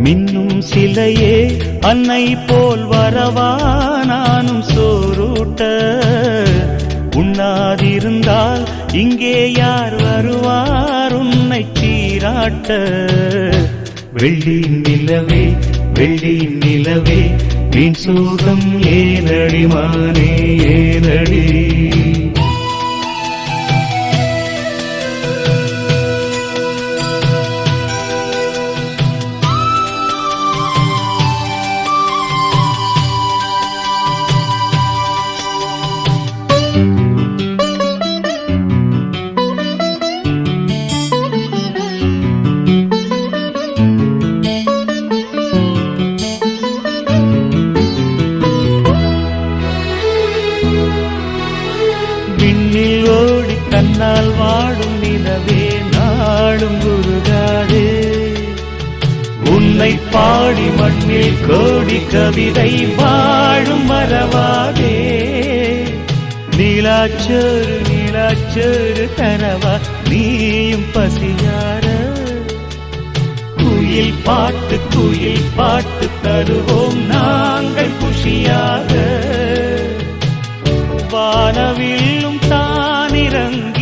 மின்னும் சிலையே அன்னை போல் வரவா நானும் சோரூட்ட, உண்ணாதிருந்தால் இங்கே யார் வருவார் உன்னை சீராட்ட. வெள்ளி நிலவே வெள்ளி நிலவே வீண் சோகம் ஏனடி மானே ஏனடி. விண்ணில் ஓடி தன்னால் வாடும் நிலவே நாடும் குருகாதே, உன்னை பாடி மண்ணில் கோடி கவிதை வாழும் மறவாதே. நீலாச்சோறு நீலாச்சோறு தரவா நீயும் பசியார, குயில் பாட்டு தருவோம் நாங்கள் குஷியாக. வானவில்லும் தானிறங்கி